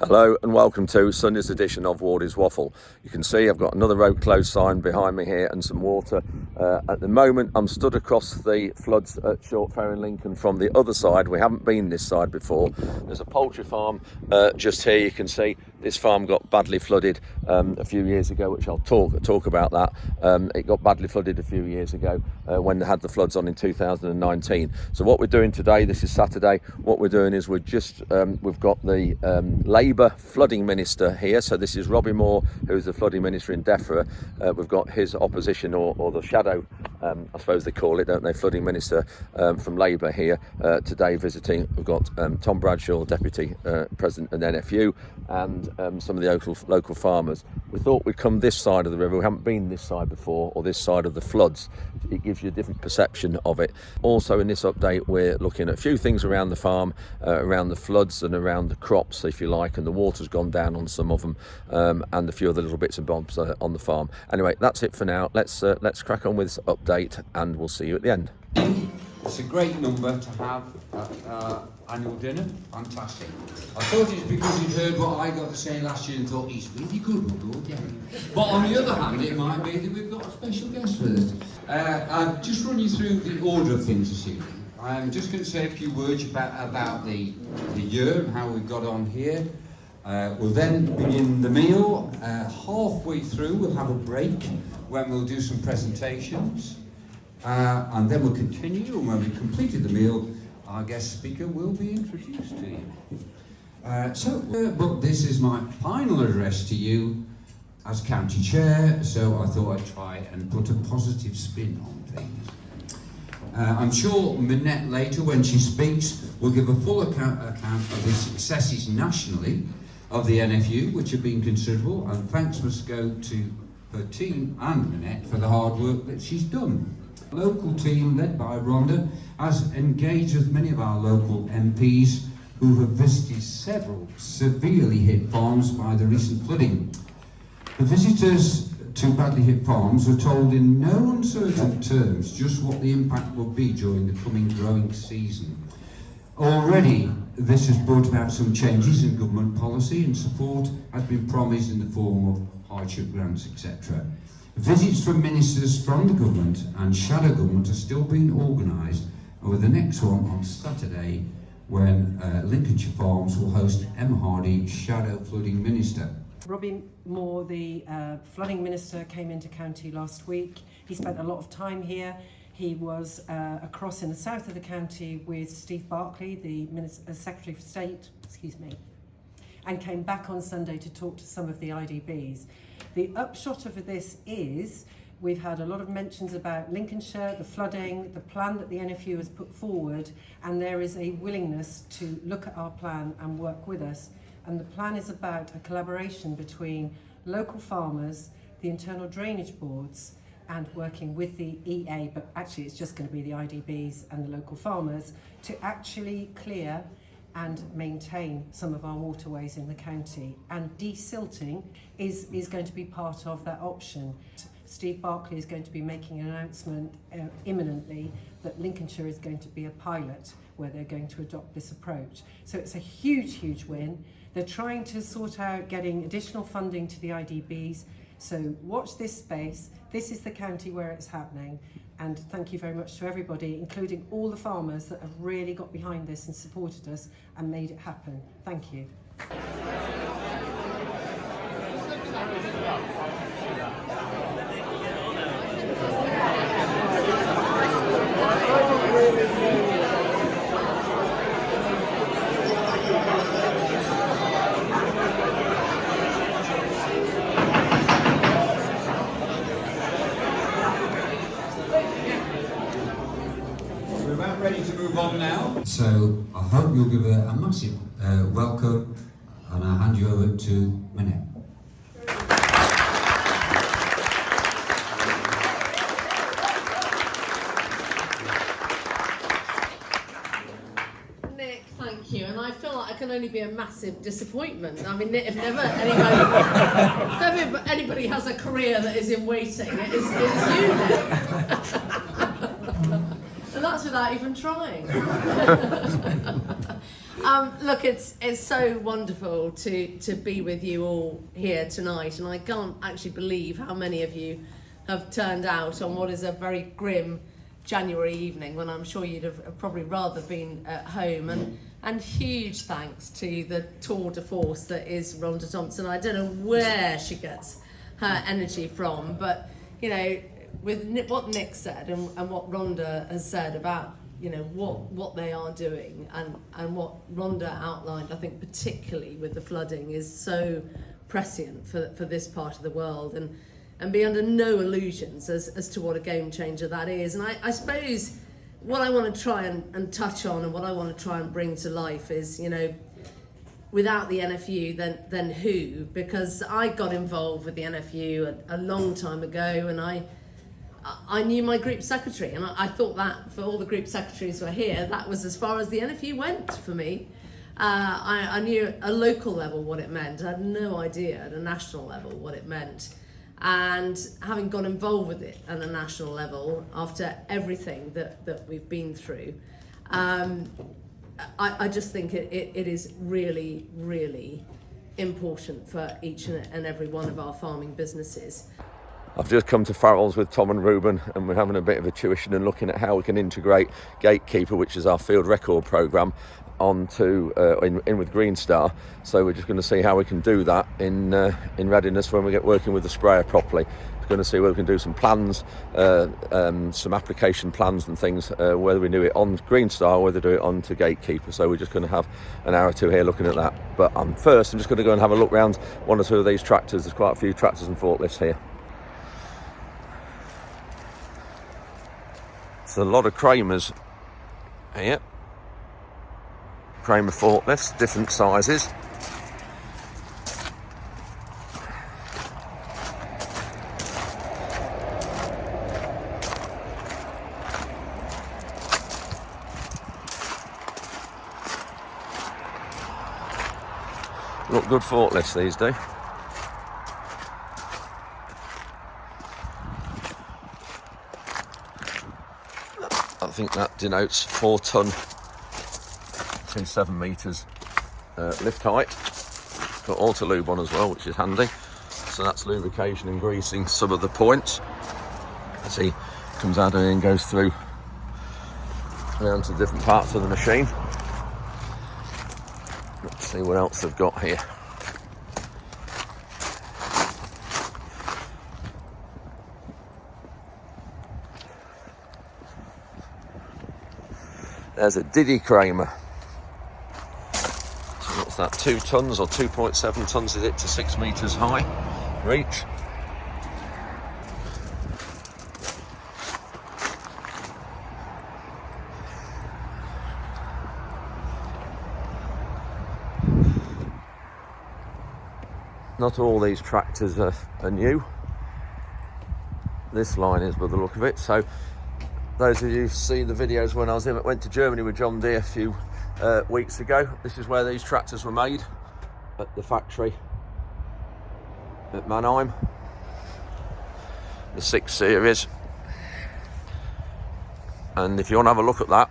Hello and welcome to Sunday's edition of Wardy's Waffle. You can see I've got another road closed sign behind me here and some water. At the moment I'm stood across the floods at Short Ferry in Lincoln from the other side. We haven't been this side before. There's a poultry farm just here. You can see this farm got badly flooded a few years ago, which I'll talk about that. It got badly flooded a few years ago when they had the floods on in 2019. So what we're doing today, this is Saturday, what we're doing is we've got the Labour flooding minister here. So this is Robbie Moore, who's the flooding minister in Defra. We've got his opposition or the shadow, I suppose they call it, don't they, flooding minister from Labour here today visiting. We've got Tom Bradshaw, deputy president of NFU, and some of the local farmers. We thought we'd come this side of the river. We haven't been this side before, or this side of the floods. It gives you a different perception of it. Also in this update we're looking at a few things around the farm, around the floods and around the crops, if you like, and the water's gone down on some of them, and a few other little bits and bobs on the farm. Anyway, that's it for now. Let's crack on with this update and we'll see you at the end. It's a great number to have at annual dinner. Fantastic. I thought it's because you'd heard what I got to say last year and thought he's really good, my lord, yeah. But on the other hand, it might be that we've got a special guest with us. I'll just run you through the order of things this evening. I'm just going to say a few words about the year and how we got on here. We'll then begin the meal. Halfway through, we'll have a break when we'll do some presentations. And then we'll continue, and when we've completed the meal, our guest speaker will be introduced to you. But this is my final address to you as county chair, so I thought I'd try and put a positive spin on things. I'm sure Minette later, when she speaks, will give a full account of the successes nationally of the NFU, which have been considerable, and thanks must go to her team and Minette for the hard work that she's done. The local team, led by Rhonda, has engaged with many of our local MPs who have visited several severely hit farms by the recent flooding. The visitors to badly hit farms were told in no uncertain terms just what the impact would be during the coming growing season. Already, this has brought about some changes in government policy, and support has been promised in the form of hardship grants, etc. Visits from ministers from the government and shadow government are still being organised, and with the next one on Saturday, when Lincolnshire Farms will host Emma Hardy, shadow flooding minister. Robbie Moore, the flooding minister, came into county last week. He spent a lot of time here. He was across in the south of the county with Steve Barclay, the Secretary for State, and came back on Sunday to talk to some of the IDBs. The upshot of this is we've had a lot of mentions about Lincolnshire, the flooding, the plan that the NFU has put forward, and there is a willingness to look at our plan and work with us. And the plan is about a collaboration between local farmers, the internal drainage boards, and working with the EA, but actually it's just going to be the IDBs and the local farmers to actually clear and maintain some of our waterways in the county. And desilting is going to be part of that option. Steve Barclay is going to be making an announcement imminently that Lincolnshire is going to be a pilot where they're going to adopt this approach. So it's a huge win. They're trying to sort out getting additional funding to the IDBs. So watch this space. This is the county where it's happening. And thank you very much to everybody, including all the farmers that have really got behind this and supported us and made it happen. Thank you. Ready to move on now. So I hope you'll give a massive welcome, and I'll hand you over to Minette. Nick, thank you, and I feel like I can only be a massive disappointment. I mean, if never anybody has a career that is in waiting, it is you, Nick. And that's without even trying. Look, it's so wonderful to be with you all here tonight, and I can't actually believe how many of you have turned out on what is a very grim January evening, when I'm sure you'd have probably rather been at home. And huge thanks to the tour de force that is Rhonda Thompson. I don't know where she gets her energy from, but you know, with what Nick said and what Rhonda has said about, you know, what they are doing, and what Rhonda outlined, I think particularly with the flooding, is so prescient for this part of the world, and be under no illusions as to what a game changer that is. And I suppose what I want to try and touch on, and what I want to try and bring to life is, you know, without the NFU, then who? Because I got involved with the NFU a long time ago, and I knew my group secretary, and I thought that for all the group secretaries who are here, that was as far as the NFU went for me. I knew at a local level what it meant. I had no idea at a national level what it meant. And having got involved with it at a national level after everything that we've been through, I just think it is really, really important for each and every one of our farming businesses. I've just come to Farols with Tom and Ruben, and we're having a bit of a tuition and looking at how we can integrate Gatekeeper, which is our field record programme, onto in with Green Star. So we're just going to see how we can do that in readiness when we get working with the sprayer properly. We're going to see whether we can do some plans, some application plans and things, whether we do it on Green Star or whether we do it onto Gatekeeper. So we're just going to have an hour or two here looking at that. But first I'm just going to go and have a look around one or two of these tractors. There's quite a few tractors and forklifts here. So a lot of Kramers here. Kramer forklifts, different sizes. Look good forklifts these do. I think that denotes 4 ton to 7 metres lift height. Got auto lube on as well, which is handy. So that's lubrication and greasing some of the points. See, comes out and goes through around to different parts of the machine. Let's see what else they've got here. There's a Diddy Kramer. So what's that, 2 tons or 2.7 tons is it to 6 metres high reach? Not all these tractors are new. This line is by the look of it. So those of you who see the videos when I went to Germany with John Deere a few weeks ago, this is where these tractors were made, at the factory at Mannheim, the 6 Series. And if you want to have a look at that,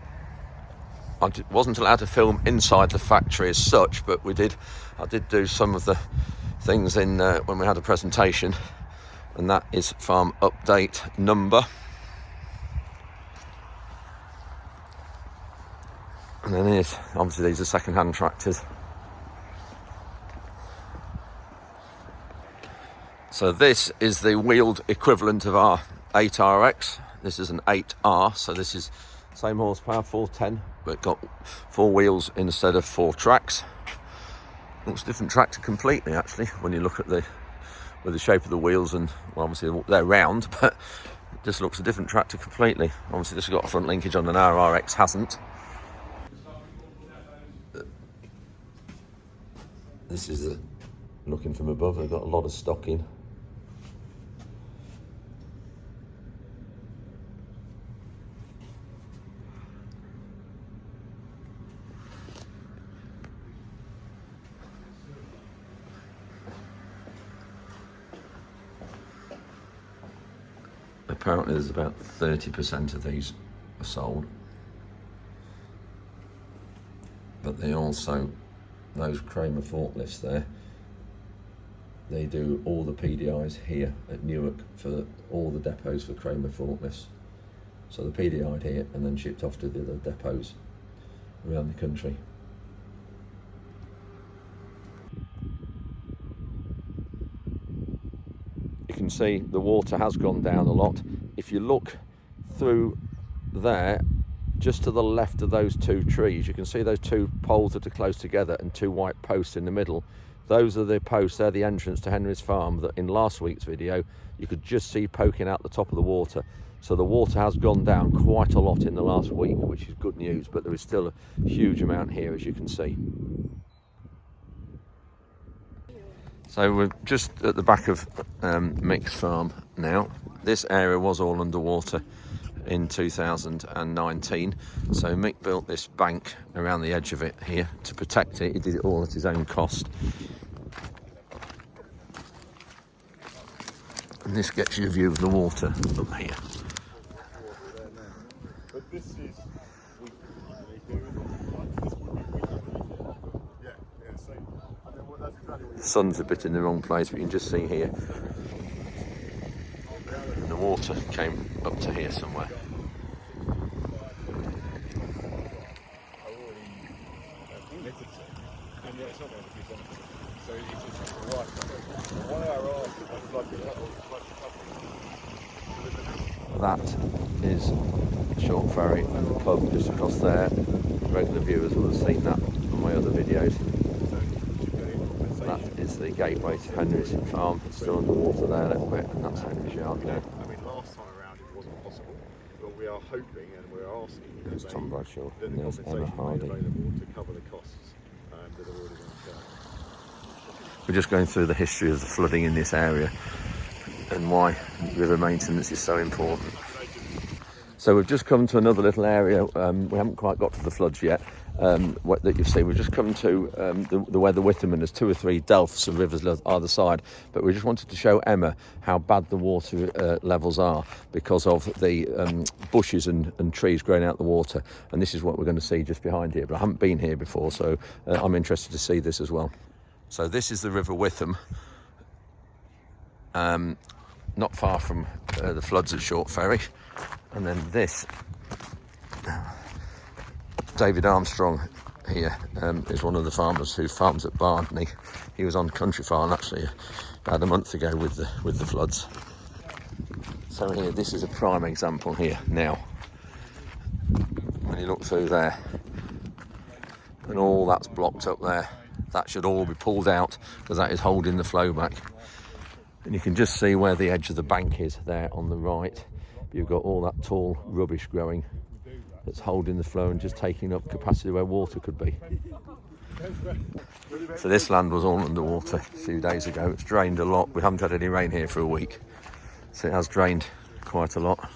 I wasn't allowed to film inside the factory as such, but I did do some of the things in when we had a presentation, and that is farm update number. And then here's, obviously these are second-hand tractors. So this is the wheeled equivalent of our 8RX. This is an 8R, so this is same horsepower, 410, but got 4 wheels instead of 4 tracks. Looks a different tractor completely, actually, when you look at with the shape of the wheels, and well, obviously they're round, but it just looks a different tractor completely. Obviously this has got a front linkage on, an RRX hasn't. This is looking from above, they've got a lot of stock in. Apparently there's about 30% of these are sold, but they also, those Kramer forklifts there, they do all the PDIs here at Newark for all the depots for Kramer forklifts. So the PDI'd here and then shipped off to the other depots around the country. You can see the water has gone down a lot. If you look through there, just to the left of those two trees, you can see those two poles that are close together and two white posts in the middle. Those are the posts, they're the entrance to Henry's farm that in last week's video you could just see poking out the top of the water. So the water has gone down quite a lot in the last week, which is good news, but there is still a huge amount here, as you can see. So we're just at the back of Mick's farm now. This area was all underwater in 2019, so Mick built this bank around the edge of it here to protect it. He did it all at his own cost. And this gets you a view of the water up here. The sun's a bit in the wrong place, but you can just see here. And the water came up to here somewhere. That is Short Ferry and the pub just across there. Regular viewers will have seen that on my other videos. That is the gateway to Henry's farm. It's still underwater there a little bit, and that's Henry's yard now. I mean, last time around it wasn't possible, but we are hoping and we're asking There's Tom Bradshaw that and the there's Emma compensation made Hardy. available to cover the costs that have already been incurred. We're just going through the history of the flooding in this area and why river maintenance is so important. So we've just come to another little area. We haven't quite got to the floods yet. What that you've seen, we've just come to where the Witham, and there's two or three delphs of rivers either side, but we just wanted to show Emma how bad the water levels are because of the bushes and trees growing out the water, and this is what we're going to see just behind here, but I haven't been here before, so I'm interested to see this as well. So this is the River Witham, not far from the floods at Short Ferry, and then this David Armstrong here is one of the farmers who farms at Bardney. He was on Country Farm actually about a month ago with the floods. So here, this is a prime example here now. When you look through there, and all that's blocked up there, that should all be pulled out because that is holding the flow back. And you can just see where the edge of the bank is there on the right. You've got all that tall rubbish growing that's holding the flow and just taking up capacity where water could be. So this land was all underwater a few days ago. It's drained a lot. We haven't had any rain here for a week, so it has drained quite a lot.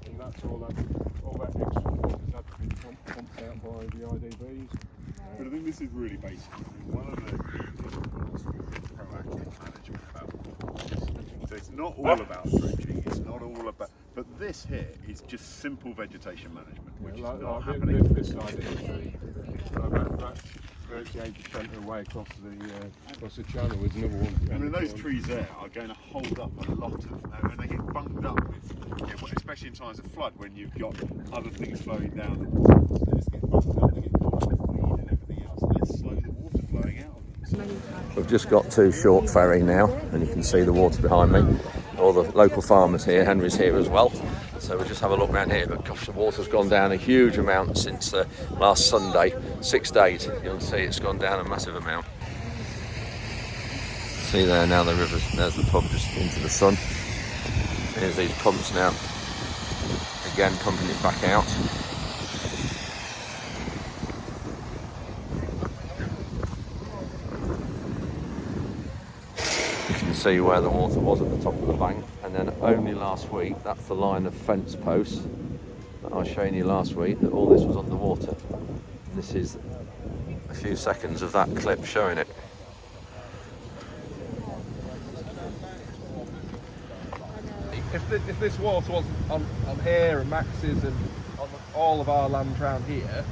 And that's all that extra water has had to be pumped out by the IDBs. But I think this is really basic. One of the proactive management about water. So it's not all about dredging, it's not all about, but this here is just simple vegetation management, which is not happening. This side of the tree. So that's 38% of the way across the channel is another one. I mean, those trees there are going to hold up a lot of, when they get bunked up with, especially in times of flood, when you've got other things flowing down, they just get bunked up, they get caught with weed and everything else, and they slow the water flowing out. We've just got to Short Ferry now, and you can see the water behind me. All the local farmers here, Henry's here as well. So we'll just have a look around here, but gosh, the water's gone down a huge amount since last Sunday. 6 days, you'll see it's gone down a massive amount. See there now the river's, there's the pub just into the sun. Here's these pumps now, again pumping it back out. See where the water was at the top of the bank, and then only last week, that's the line of fence posts that I was showing you last week, that all this was underwater. This is a few seconds of that clip showing it. if this water wasn't on here and Max's and on all of our land around here,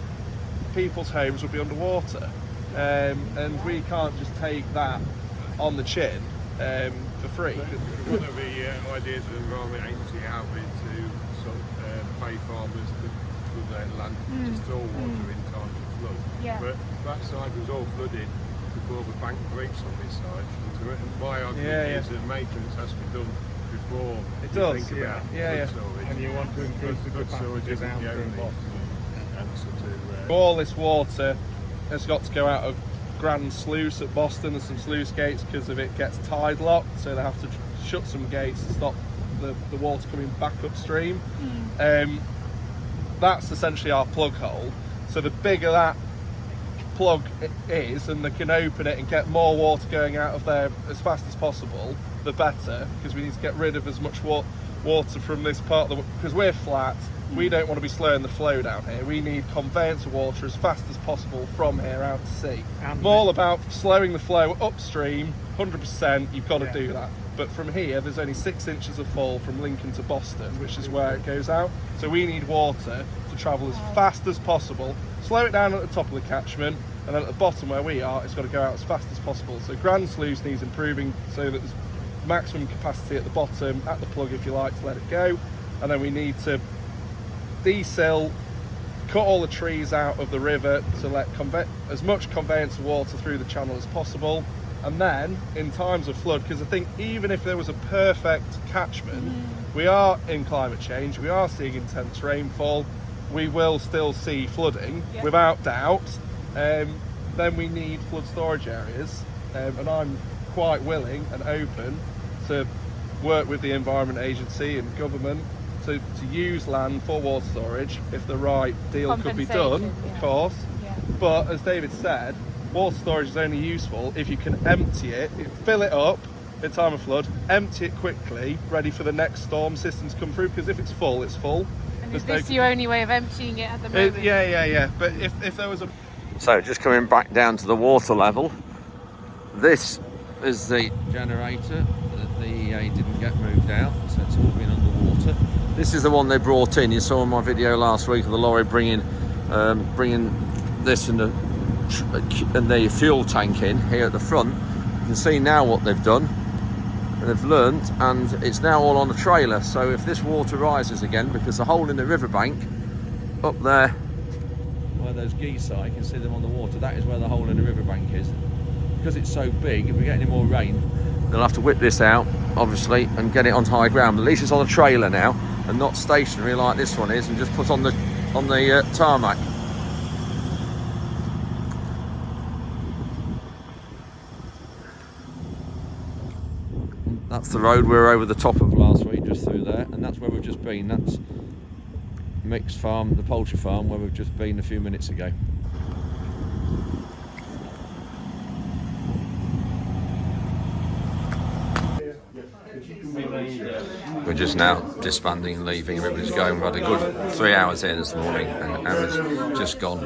people's homes would be underwater, and we can't just take that on the chin for free. One of the ideas of the Environment Agency have been to sort of pay farmers to flood their land to store water in times of flood. Yeah. But that side was all flooded before the bank breaks on this side. And my argument is that maintenance has to be done before It you does, think about flood storage. And you want to increase the Flood storage capacity isn't down the to only Boston. answer to All this water has got to go out of Grand Sluice at Boston and some sluice gates because of it gets tide locked, so they have to shut some gates to stop the water coming back upstream. That's essentially our plug hole. So the bigger that plug is, and they can open it and get more water going out of there as fast as possible, the better, because we need to get rid of as much water from this part of the, because we're flat, we don't want to be slowing the flow down here. We need conveyance of water as fast as possible from here out to sea. And I'm all about slowing the flow upstream, 100%, you've got to do that. But from here, there's only 6 inches of fall from Lincoln to Boston, which is where it goes out. So we need water to travel as fast as possible, slow it down at the top of the catchment, and then at the bottom where we are, it's got to go out as fast as possible. So Grand Sluice needs improving so that there's maximum capacity at the bottom, at the plug if you like, to let it go. And then we need to de-sill, cut all the trees out of the river to let as much conveyance of water through the channel as possible. And then in times of flood, because I think even if there was a perfect catchment, we are in climate change, we are seeing intense rainfall, we will still see flooding without doubt. Then we need flood storage areas, and I'm quite willing and open to work with the Environment Agency and government to use land for water storage if the right deal could be done, of course. But as David said, water storage is only useful if you can empty it, fill it up in time of flood, empty it quickly, ready for the next storm system to come through, because if it's full, it's full. And is this your only way of emptying it at the moment? Yeah. But if there was a... So just coming back down to the water level, this is the generator that the EA didn't get moved out, so it's all been underwater. This is the one they brought in. You saw in my video last week of the lorry bringing this and the fuel tank in here at the front. You can see now what they've done. They've learnt, and it's now all on a trailer. So if this water rises again, because the hole in the riverbank up there where those geese are, you can see them on the water, that is where the hole in the riverbank is. Because it's so big, if we get any more rain, they'll have to whip this out, obviously, and get it on high ground. At least it's on a trailer now and not stationary like this one is, and just put on the tarmac. That's the road we were over the top of last week, just through there, and that's where we've just been. That's Mick's farm, the poultry farm, where we've just been a few minutes ago. We're just now disbanding and leaving. Everybody's going. We've had a good 3 hours here this morning, and Emma's just gone.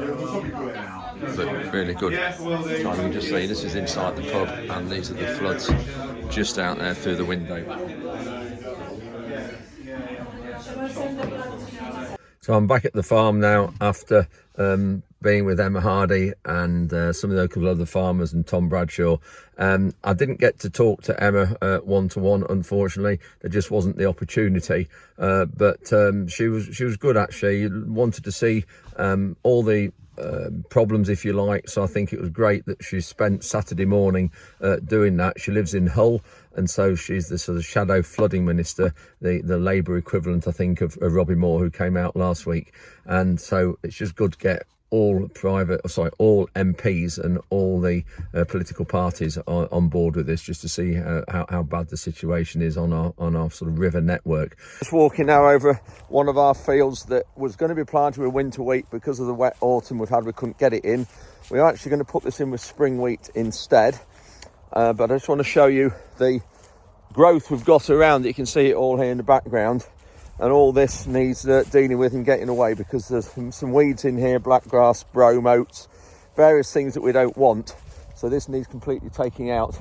But really good time. You can just see this is inside the pub, and these are the floods just out there through the window. So I'm back at the farm now after being with Emma Hardy and some of the local other farmers and Tom Bradshaw. I didn't get to talk to Emma one-to-one, unfortunately. There just wasn't the opportunity. But she was good, actually. Wanted to see all the problems, if you like. So I think it was great that she spent Saturday morning doing that. She lives in Hull, and so she's the sort of shadow flooding minister, the Labour equivalent, I think, of Robbie Moore, who came out last week. And so it's just good to get all MPs and all the political parties on board with this, just to see how bad the situation is on our sort of river network. Just walking now over one of our fields that was going to be planted with winter wheat. Because of the wet autumn we've had, we couldn't get it in. We're actually going to put this in with spring wheat instead. But I just want to show you the growth we've got around it. You can see it all here in the background. And all this needs dealing with and getting away, because there's some weeds in here, blackgrass, brome, oats, various things that we don't want. So this needs completely taking out.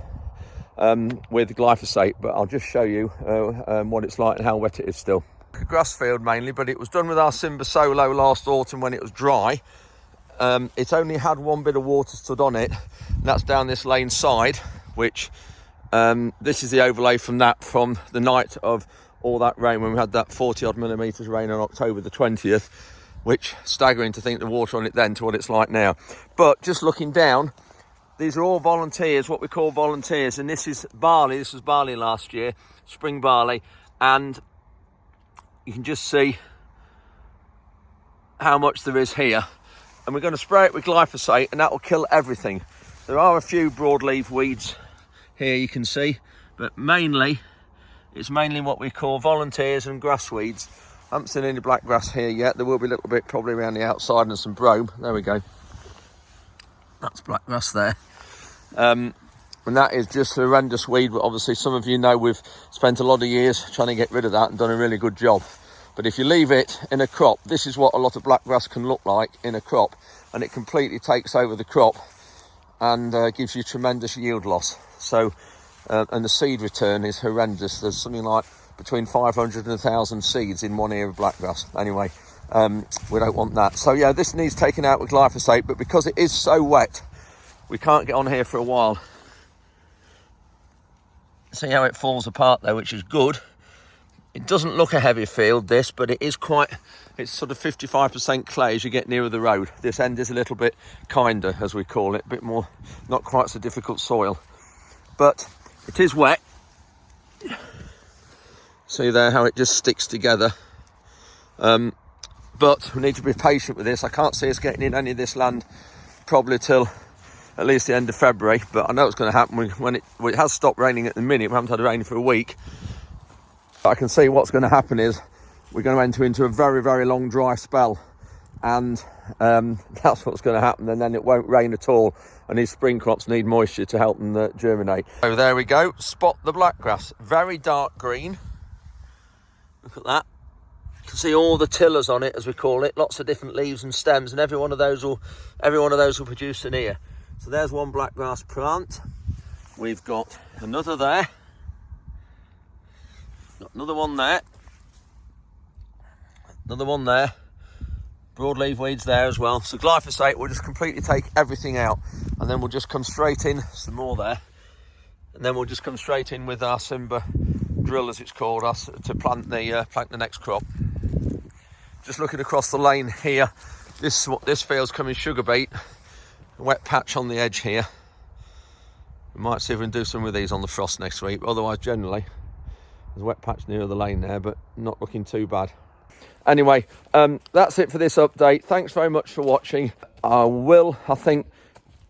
with glyphosate, but I'll just show you what it's like and how wet it is still. A grass field mainly, but it was done with our Simba Solo last autumn when it was dry. It's only had one bit of water stood on it, and that's down this lane side, which this is the overlay from the night of all that rain, when we had that 40 odd millimetres rain on October the 20th, which staggering to think the water on it then to what it's like now. But just looking down, these are all volunteers, what we call volunteers, and this is barley. This was barley last year, spring barley, and you can just see how much there is here. And we're going to spray it with glyphosate, and that will kill everything. There are a few broadleaf weeds here, you can see, but it's mainly what we call volunteers and grass weeds. I haven't seen any black grass here yet. There will be a little bit probably around the outside and some brome. There we go. That's black grass there. And that is just a horrendous weed, but obviously some of you know we've spent a lot of years trying to get rid of that and done a really good job. But if you leave it in a crop, this is what a lot of black grass can look like in a crop, and it completely takes over the crop and gives you tremendous yield loss. So, and the seed return is horrendous. There's something like between 500 and 1,000 seeds in one ear of black grass. Anyway, we don't want that. So yeah, this needs taken out with glyphosate, but because it is so wet, we can't get on here for a while. See how it falls apart there, which is good. It doesn't look a heavy field, this, but it is it's sort of 55% clay as you get nearer the road. This end is a little bit kinder, as we call it, a bit more, not quite so difficult soil. But it is wet. See there how it just sticks together. But we need to be patient with this. I can't see us getting in any of this land probably till at least the end of February, but I know it's going to happen when it has stopped raining at the minute. We haven't had rain for a week. But I can see what's going to happen is we're going to enter into a very, very long dry spell, and that's what's going to happen, and then it won't rain at all, and these spring crops need moisture to help them germinate. So there we go, spot the blackgrass, very dark green. Look at that. You can see all the tillers on it, as we call it, lots of different leaves and stems, and every one of those will produce an ear. So there's one blackgrass plant. We've got another there. Got another one there. Another one there. Broadleaf weeds there as well. So glyphosate will just completely take everything out, and then we'll just come straight in, some more there, and then we'll just come straight in with our Simba drill, as it's called, us to plant the next crop. Just looking across the lane here, this field's coming sugar beet, a wet patch on the edge here. We might see if we can do some with these on the frost next week, but otherwise generally there's a wet patch near the lane there, but not looking too bad. Anyway, that's it for this update. Thanks very much for watching. I will, I think,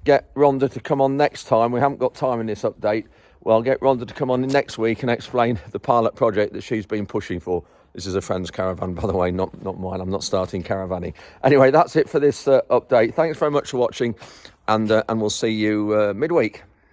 get Rhonda to come on next time. We haven't got time in this update. Well, I'll get Rhonda to come on next week and explain the pilot project that she's been pushing for. This is a friend's caravan, by the way, not mine. I'm not starting caravanning. Anyway, that's it for this update. Thanks very much for watching, and we'll see you midweek.